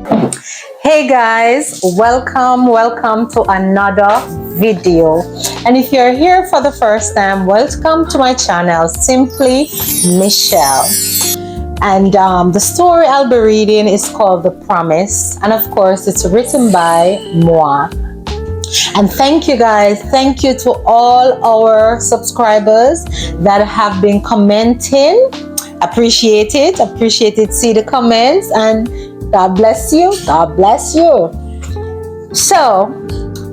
Hey guys, welcome to another video. And if you're here for the first time, welcome to my channel, Simply Michelle. And the story I'll be reading is called The Promise, and of course, it's written by Moi. And thank you guys, thank you to all our subscribers that have been commenting. Appreciate it, see the comments, and God bless you. God bless you. So,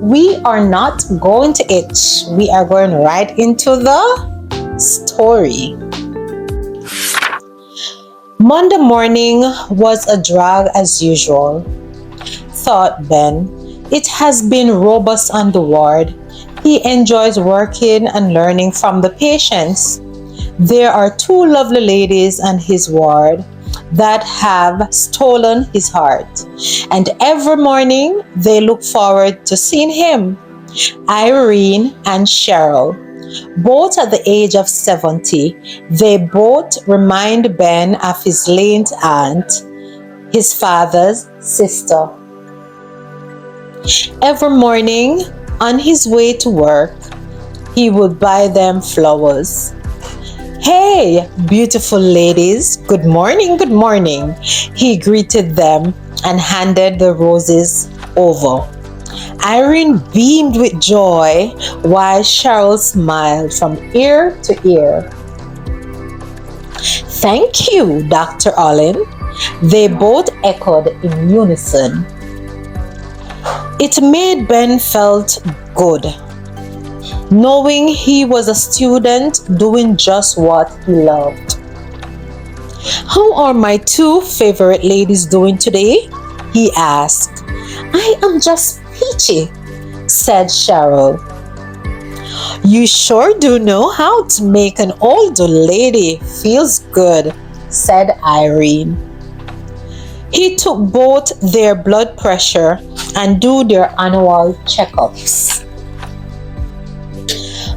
we are not going to itch. We are going right into the story. Monday morning was a drag as usual, thought Ben. It has been robust on the ward. He enjoys working and learning from the patients. There are two lovely ladies on his ward that have stolen his heart, and every morning they look forward to seeing him. Irene and Cheryl, both at the age of 70, they both remind Ben of his late aunt, his father's sister. Every morning, on his way to work, he would buy them flowers. "Hey, beautiful ladies, good morning, good morning," he greeted them and handed the roses over. Irene beamed with joy while Cheryl smiled from ear to ear. "Thank you, Dr. Allen," they both echoed in unison. It made Ben felt good, knowing he was a student doing just what he loved. "How are my two favorite ladies doing today?" he asked. "I am just peachy," said Cheryl. "You sure do know how to make an older lady feels good," said Irene. He took both their blood pressure and do their annual checkups.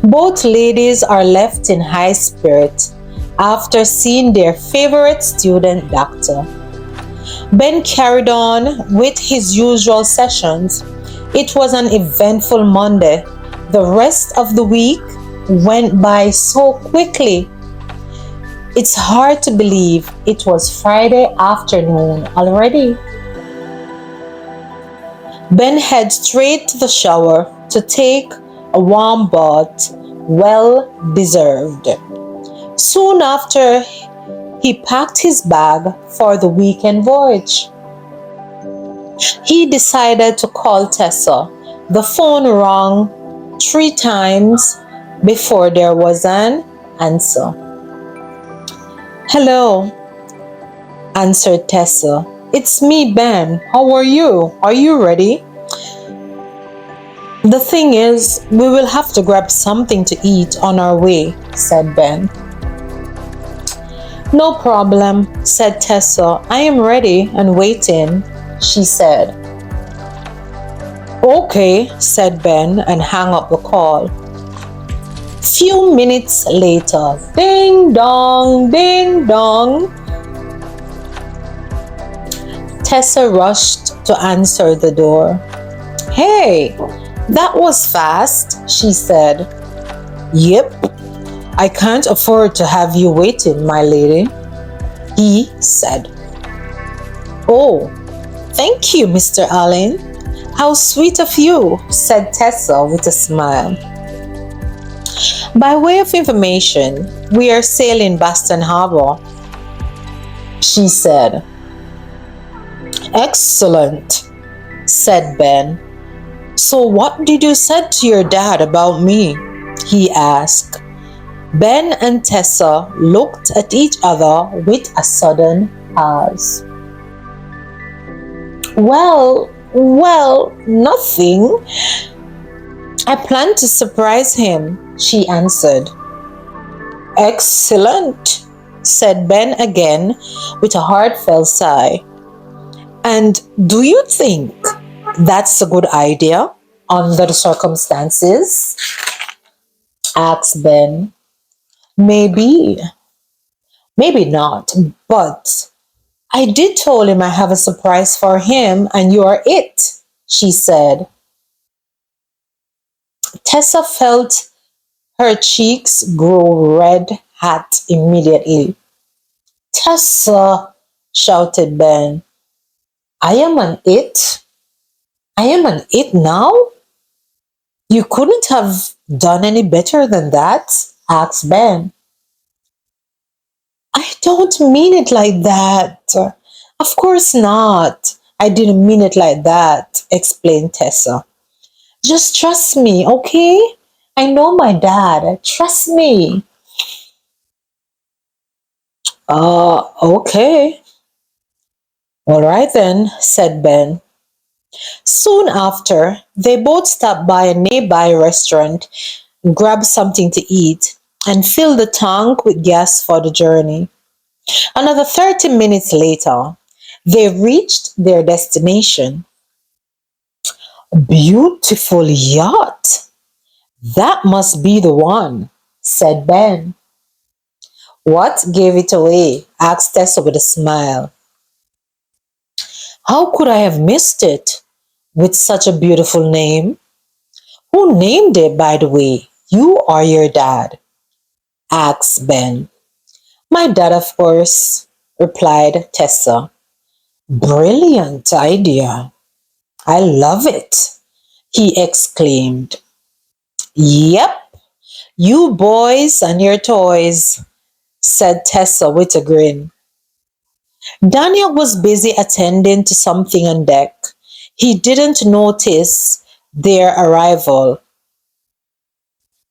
Both ladies are left in high spirits after seeing their favorite student doctor. Ben carried on with his usual sessions. It was an eventful Monday. The rest of the week went by so quickly. It's hard to believe it was Friday afternoon already. Ben headed straight to the shower to take a warm bath, well deserved. Soon after, he packed his bag for the weekend voyage. He decided to call Tessa. The phone rang 3 times before there was an answer. "Hello," answered Tessa. "It's me, Ben. How are you? Are you ready?" "The thing is, we will have to grab something to eat on our way," said Ben. "No problem," said Tessa. "I am ready and waiting," she said. "Okay," said Ben and hung up the call. Few minutes later, ding dong, ding dong. Tessa rushed to answer the door. "Hey, that was fast," she said. "Yep, I can't afford to have you waiting, my lady," he said. "Oh, thank you, Mr. Allen. How sweet of you," said Tessa with a smile. "By way of information, we are sailing Boston Harbor," she said. "Excellent," said Ben. "So what did you say to your dad about me?" he asked. Ben and Tessa looked at each other with a sudden pause. Well, nothing. I plan to surprise him," she answered. "Excellent," said Ben again with a heartfelt sigh. "And do you think that's a good idea under the circumstances?" asked Ben. Maybe not, but I did tell him I have a surprise for him and you are it, she said. Tessa felt her cheeks grow red hot immediately. Tessa, shouted Ben, I am an it? I am an it now? You couldn't have done any better than that? Asked Ben. I don't mean it like that. Of course not. I didn't mean it like that, explained Tessa. Just trust me, okay? I know my dad. Trust me. Okay. All right then, said Ben. Soon after, they both stopped by a nearby restaurant, grabbed something to eat, and filled the tank with gas for the journey. Another 30 minutes later, they reached their destination. Beautiful yacht. That must be the one, said Ben. What gave it away? Asked Tessa with a smile. How could I have missed it? With such a beautiful name. Who named it, by the way? You or your dad? Asked Ben. My dad, of course, replied Tessa. Brilliant idea. I love it, he exclaimed. Yep, you boys and your toys, said Tessa with a grin. Daniel was busy attending to something on deck. He didn't notice their arrival.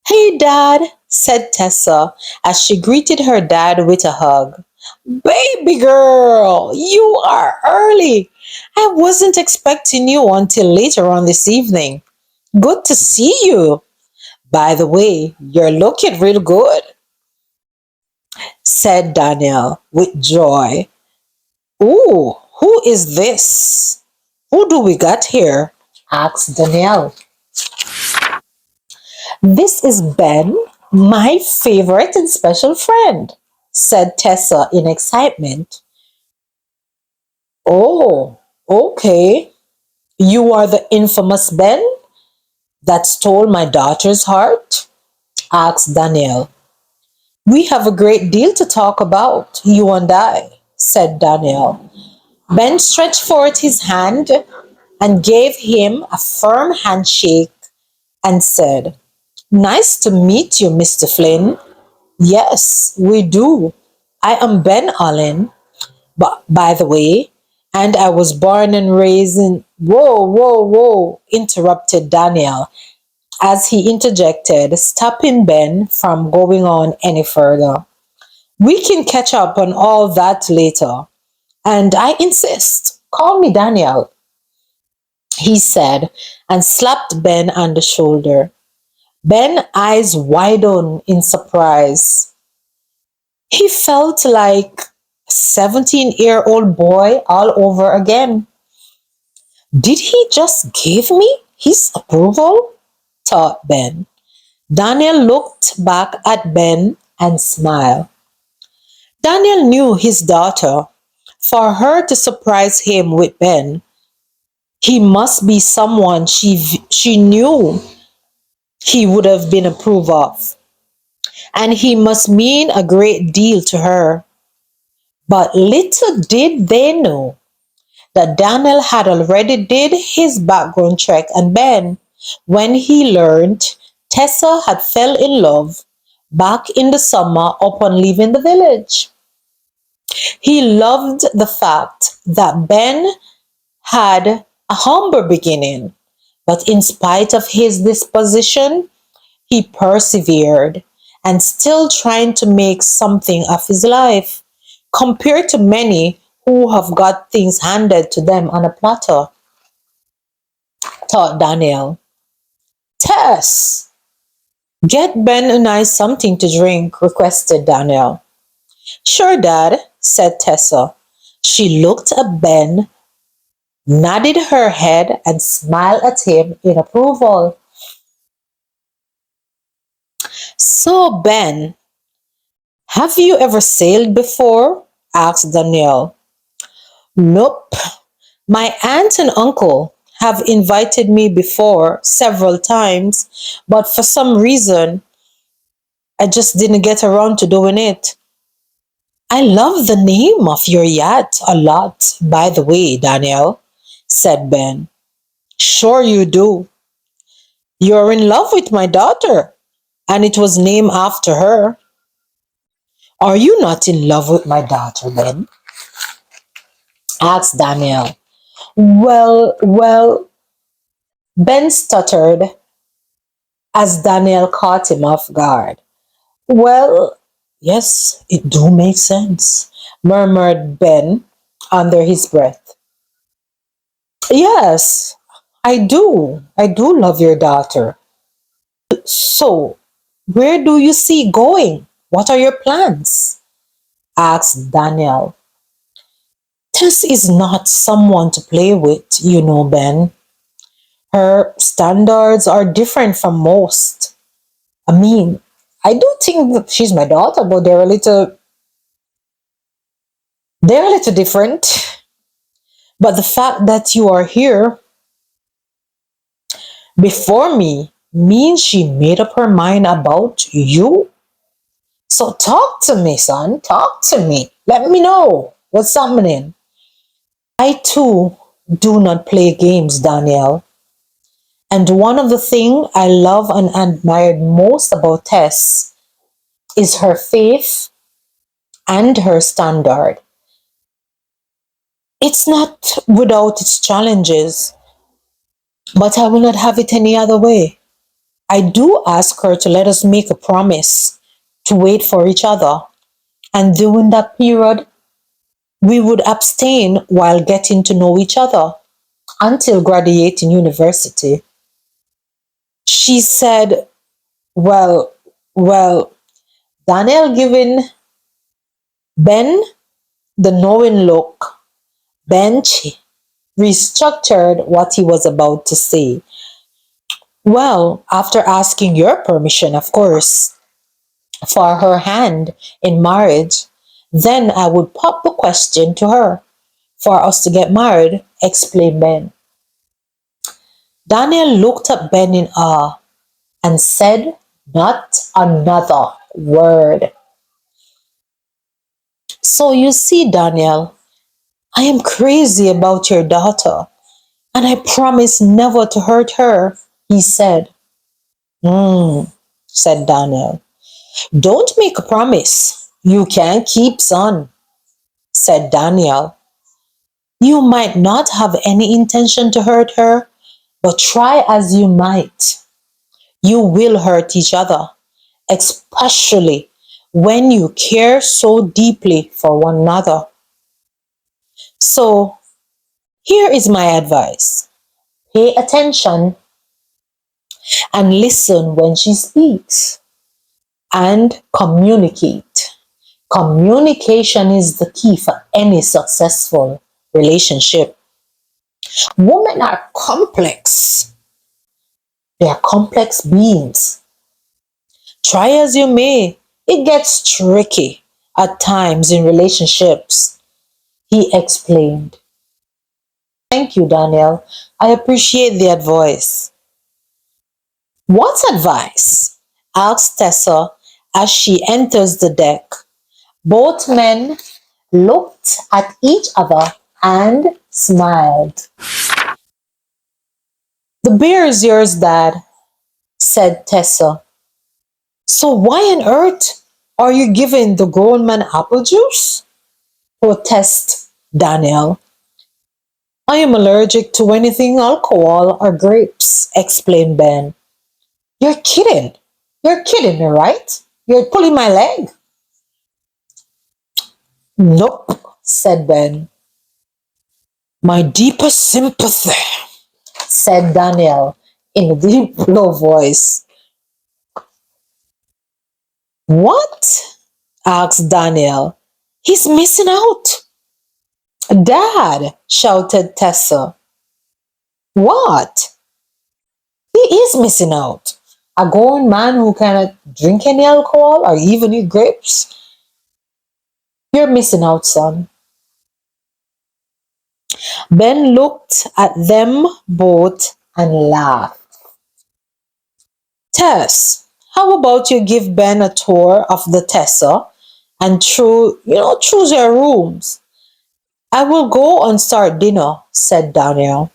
Hey, Dad, said Tessa as she greeted her dad with a hug. Baby girl, you are early. I wasn't expecting you until later on this evening. Good to see you. By the way, you're looking real good, said Daniel with joy. Ooh, who is this? Who do we got here? Asked Danielle. This is Ben, my favorite and special friend, said Tessa in excitement. Oh, okay. You are the infamous Ben that stole my daughter's heart? Asked Danielle. We have a great deal to talk about, you and I, said Danielle. Ben stretched forth his hand and gave him a firm handshake and said, Nice to meet you, Mr. Flynn. Yes, we do. I am Ben Allen, but by the way, and I was born and raised in. Whoa, whoa, whoa, interrupted Daniel as he interjected, stopping Ben from going on any further. We can catch up on all that later. And I insist, call me Daniel, he said, and slapped Ben on the shoulder. Ben eyes widened in surprise. He felt like a 17-year-old boy all over again. Did he just give me his approval? Thought Ben. Daniel looked back at Ben and smiled. Daniel knew his daughter. For her to surprise him with Ben, he must be someone she knew he would have been approved of. And he must mean a great deal to her. But little did they know that Daniel had already did his background check on Ben when he learned Tessa had fell in love back in the summer upon leaving the village. He loved the fact that Ben had a humble beginning, but in spite of his disposition, he persevered and still trying to make something of his life, compared to many who have got things handed to them on a platter, thought Daniel. Tess, get Ben and I something to drink, requested Daniel. Sure, Dad, said Tessa. She looked at Ben, nodded her head, and smiled at him in approval. So, Ben, have you ever sailed before? Asked Danielle. Nope. My aunt and uncle have invited me before several times, but for some reason, I just didn't get around to doing it. I love the name of your yacht a lot, by the way, Daniel, said Ben. Sure you do. You're in love with my daughter, and it was named after her. Are you not in love with my daughter, Ben? Asked Daniel. Well, Ben stuttered as Daniel caught him off guard. Well, yes, it do make sense, murmured Ben under his breath. Yes, I do. I do love your daughter. So, where do you see going? What are your plans? Asked Daniel. Tess is not someone to play with, you know, Ben. Her standards are different from most. I mean, I do think that she's my daughter, but they're a little different. But the fact that you are here before me means she made up her mind about you. So talk to me, son. Talk to me. Let me know what's happening. I too do not play games, Danielle. And one of the things I love and admired most about Tess is her faith and her standard. It's not without its challenges, but I will not have it any other way. I do ask her to let us make a promise to wait for each other. And during that period, we would abstain while getting to know each other until graduating university. She said, well, well, Daniel giving Ben the knowing look. Ben restructured what he was about to say. Well, after asking your permission, of course, for her hand in marriage, then I would pop the question to her for us to get married, explained Ben. Daniel looked at Ben in awe and said not another word. So you see, Daniel, I am crazy about your daughter, and I promise never to hurt her, he said. Hmm, said Daniel. Don't make a promise you can't keep, son, said Daniel. You might not have any intention to hurt her, but try as you might. You will hurt each other, especially when you care so deeply for one another. So, here is my advice. Pay attention and listen when she speaks and communicate. Communication is the key for any successful relationship. Women are complex. They are complex beings. Try as you may, it gets tricky at times in relationships, he explained. Thank you, Daniel. I appreciate the advice. What advice? Asked Tessa as she enters the deck. Both men looked at each other and smiled. The beer is yours, Dad, said Tessa. So why on earth are you giving the grown man apple juice? Protest Daniel. I am allergic to anything alcohol or grapes, explained Ben. You're kidding. You're kidding me, right? You're pulling my leg. Nope, said Ben. My deepest sympathy, said Daniel in a deep, low voice. What? Asked Daniel. He's missing out. Dad, shouted Tessa. What? He is missing out. A grown man who cannot drink any alcohol or even eat grapes? You're missing out, son. Ben looked at them both and laughed. Tess, how about you give Ben a tour of the Tessa and choose your rooms? I will go and start dinner, said Daniel.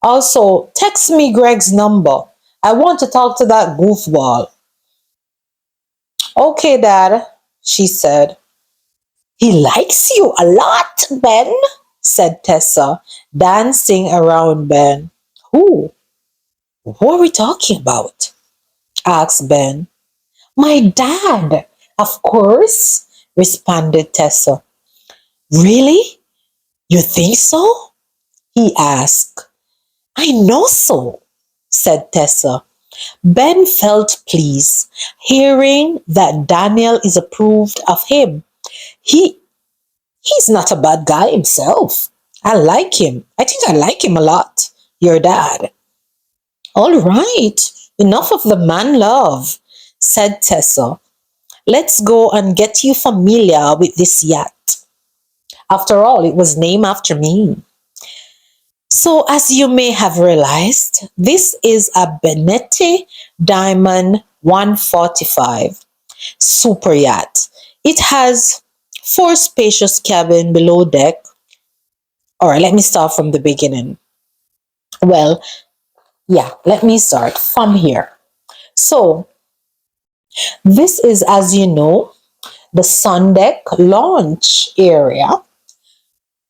Also, text me Greg's number. I want to talk to that goofball. Okay, Dad, she said. He likes you a lot, Ben, said Tessa, dancing around Ben. Who? What are we talking about? Asked Ben. My dad, of course, responded Tessa. Really? You think so? He asked. I know so, said Tessa. Ben felt pleased hearing that Daniel is approved of him. He he's not a bad guy himself. I like him. I think I like him a lot. Your dad. All right, enough of the man love, said Tessa. Let's go and get you familiar with this yacht. After all, it was named after me. So, as you may have realized, this is a Benetti Diamond 145 super yacht. It has four spacious cabins below deck. All right, let me start from the beginning. Well, yeah, let me start from here. So, this is, as you know, the sun deck launch area,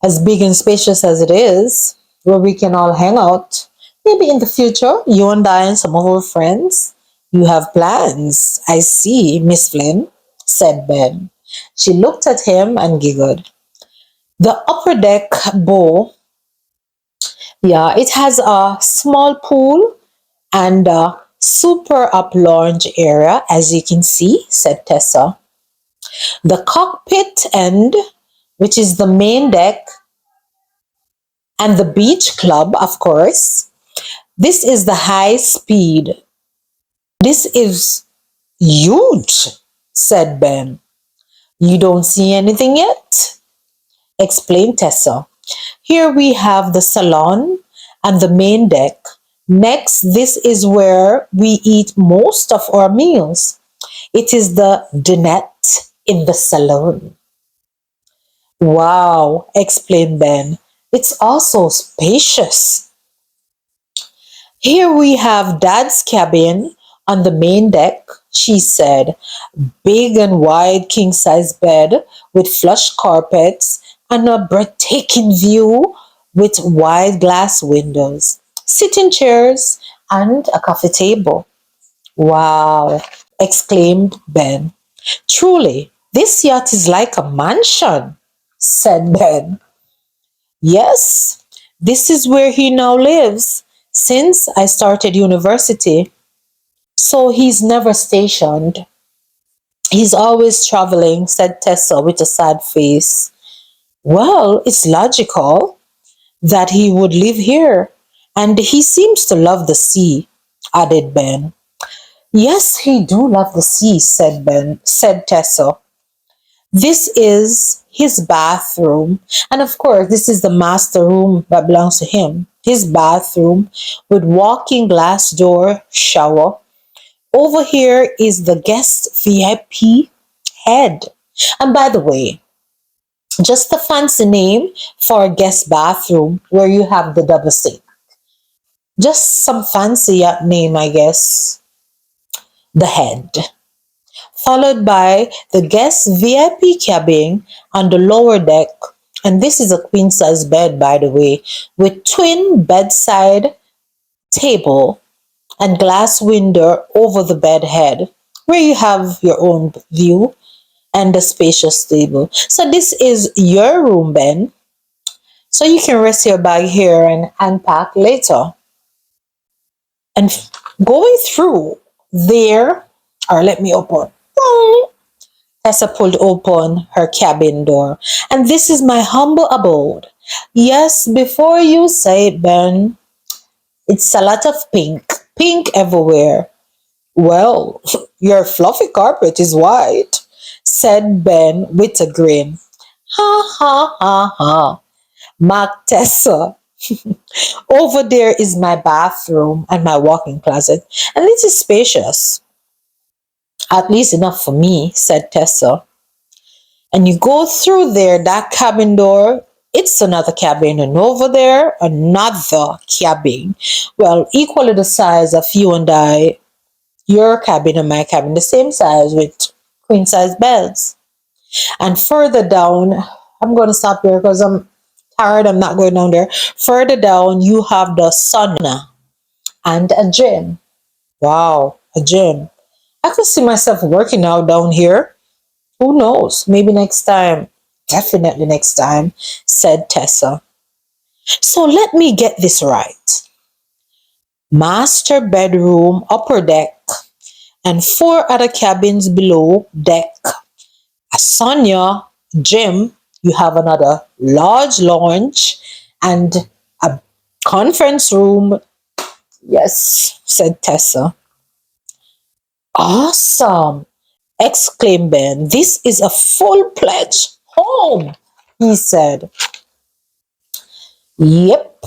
as big and spacious as it is, where we can all hang out. Maybe in the future, you and I and some of our friends, you have plans. I see, Miss Flynn, said Ben. She looked at him and giggled. The upper deck bow, yeah, it has a small pool and a super up lounge area, as you can see, said Tessa. The cockpit end, which is the main deck, and the beach club, of course. This is the high speed. This is huge, said Ben. You don't see anything yet? Explained Tessa. Here we have the salon and the main deck. Next, this is where we eat most of our meals. It is the dinette in the salon. Wow, explained Ben. It's also spacious. Here we have Dad's cabin on the main deck, she said. Big and wide king size bed with plush carpets and a breathtaking view with wide glass windows, sitting chairs, and a coffee table. Wow, exclaimed Ben. Truly, this yacht is like a mansion, said Ben. Yes, this is where he now lives since I started university. So he's never stationed. He's always traveling, said Tessa with a sad face. Well, it's logical that he would live here. And he seems to love the sea, added Ben. Yes, he do love the sea, said Tessa. This is his bathroom. And of course, this is the master room that belongs to him. His bathroom with walking glass door shower. Over here is the guest VIP head. And by the way, just a fancy name for a guest bathroom where you have the double sink. Just some fancy name, I guess. The head. Followed by the guest VIP cabin on the lower deck. And this is a queen size bed, by the way, with twin bedside table and glass window over the bed head, where you have your own view and a spacious table. So this is your room, Ben. So you can rest your bag here and unpack later. And going through there, or let me open. Tessa pulled open her cabin door. And this is my humble abode. Yes, before you say it, Ben, it's a lot of pink. Pink everywhere. Well, your fluffy carpet is white, said Ben with a grin. Ha ha ha ha. Mark Tessa. Over there is my bathroom and my walk-in closet, and it is spacious. At least enough for me, said Tessa. And you go through there, that cabin door, it's another cabin, and over there, another cabin. Well, equally the size of you and I, your cabin and my cabin, the same size with queen size beds. And further down, I'm going to stop here because I'm tired, I'm not going down there. Further down, you have the sauna and a gym. Wow, a gym. I could see myself working out down here. Who knows? Maybe next time. Definitely next time, said Tessa. So let me get this right. Master bedroom, upper deck, and four other cabins below deck. A sauna, gym, you have another large lounge, and a conference room. Yes, said Tessa. Awesome, exclaimed Ben. This is a full-fledged home, he said. Yep,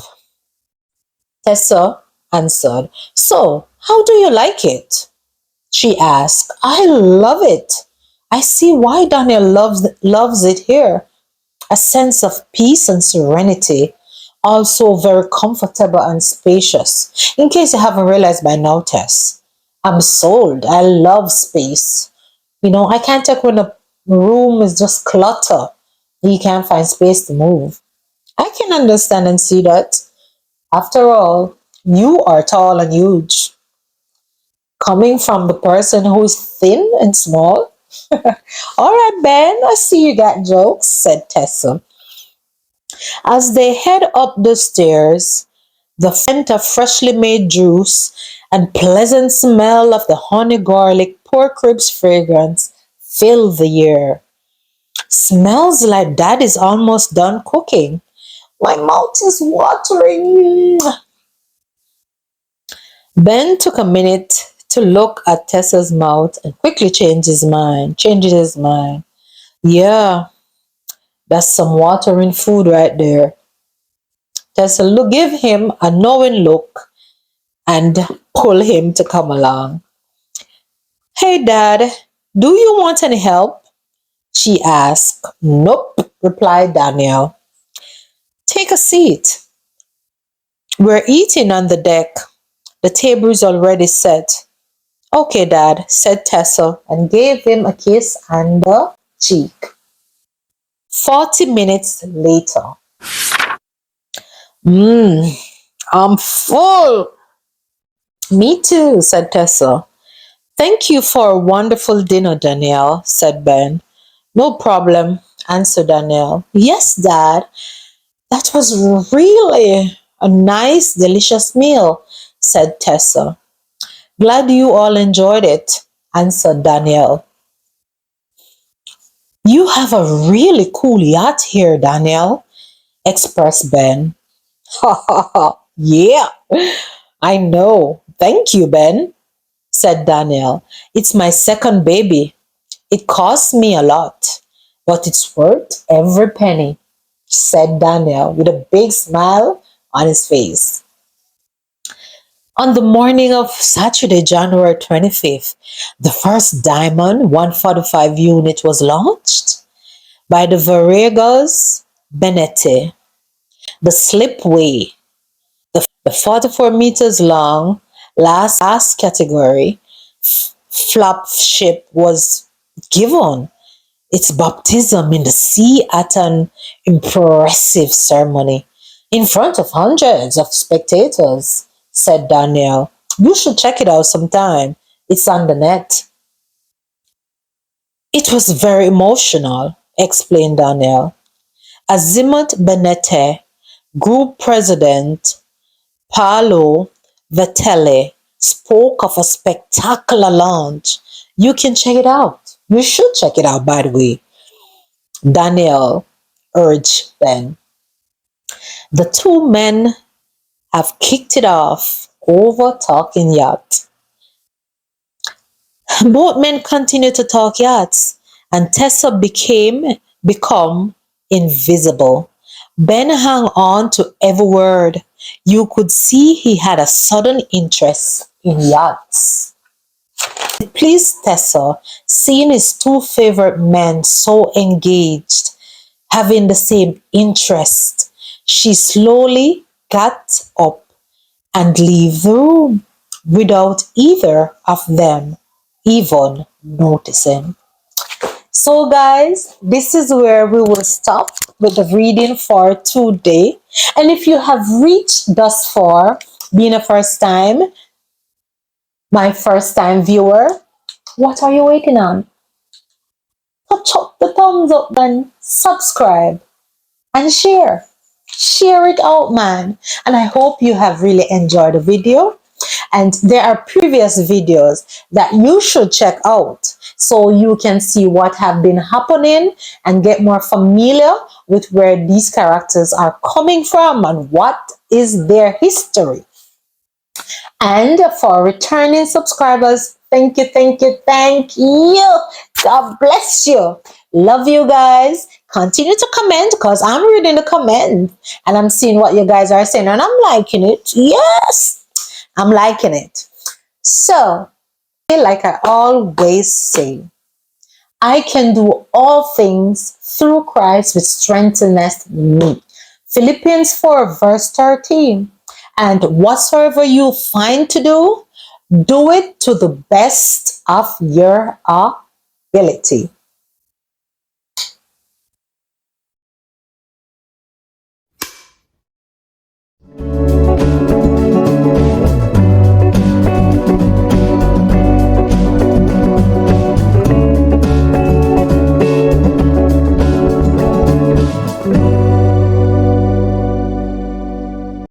Tessa answered. So, how do you like it? She asked. I love it. I see why Daniel loves it here. A sense of peace and serenity. Also very comfortable and spacious. In case you haven't realized by now, Tess, I'm sold. I love space. I can't take when a room is just clutter. You can't find space to move. I can understand and see that. After all, you are tall and huge. Coming from the person who is thin and small. All right, Ben, I see you got jokes, said Tessa. As they head up the stairs, the scent of freshly made juice and pleasant smell of the honey garlic pork ribs fragrance fill the air. Smells like Dad is almost done cooking. My mouth is watering. Ben took a minute to look at Tessa's mouth and quickly changes his mind. Yeah, that's some watering food right there. Tessa give him a knowing look and pull him to come along. Hey, Dad, do you want any help? She asked. Nope, replied Daniel. Take a seat. We're eating on the deck. The table is already set. Okay, Dad, said Tessa and gave him a kiss on the cheek. 40 minutes later. Mmm, I'm full. Me too, said Tessa. Thank you for a wonderful dinner, Danielle, said Ben. No problem, answered Danielle. Yes, Dad, that was really a nice, delicious meal, said Tessa. Glad you all enjoyed it, answered Danielle. You have a really cool yacht here, Danielle, expressed Ben. Ha ha ha, yeah, I know. Thank you, Ben, said Danielle. It's my second baby. It costs me a lot, but it's worth every penny, said Daniel with a big smile on his face. On the morning of Saturday, January 25th, the first Diamond 145 unit was launched by the Variegas Benete. The slipway, the 44 meters long, last category flop ship was given its baptism in the sea at an impressive ceremony in front of hundreds of spectators, said Daniel. You should check it out sometime. It's on the net. It was very emotional, explained Daniel. Azimuth Benete, group president Paolo Vettelli, spoke of a spectacular launch. You can check it out. You should check it out, by the way. Daniel urged Ben. The two men have kicked it off over talking yacht. Both men continued to talk yachts, and Tessa become invisible. Ben hung on to every word. You could see he had a sudden interest in yachts. It pleased Tessa, seeing his two favorite men so engaged, having the same interest. She slowly got up and leave the room without either of them even noticing. So guys, this is where we will stop with the reading for today. And if you have reached thus far, being a first time, my first time viewer, what are you waiting on? Touch up the thumbs up button, subscribe, and share. Share it out, man. And I hope you have really enjoyed the video. And there are previous videos that you should check out so you can see what have been happening and get more familiar with where these characters are coming from and what is their history. And for returning subscribers, thank you, thank you, thank you. God bless you. Love you guys. Continue to comment because I'm reading the comments and I'm seeing what you guys are saying and I'm liking it. Yes, I'm liking it. So, like I always say, I can do all things through Christ which strengtheneth me. Philippians 4 verse 13. And whatsoever you find to do it to the best of your ability.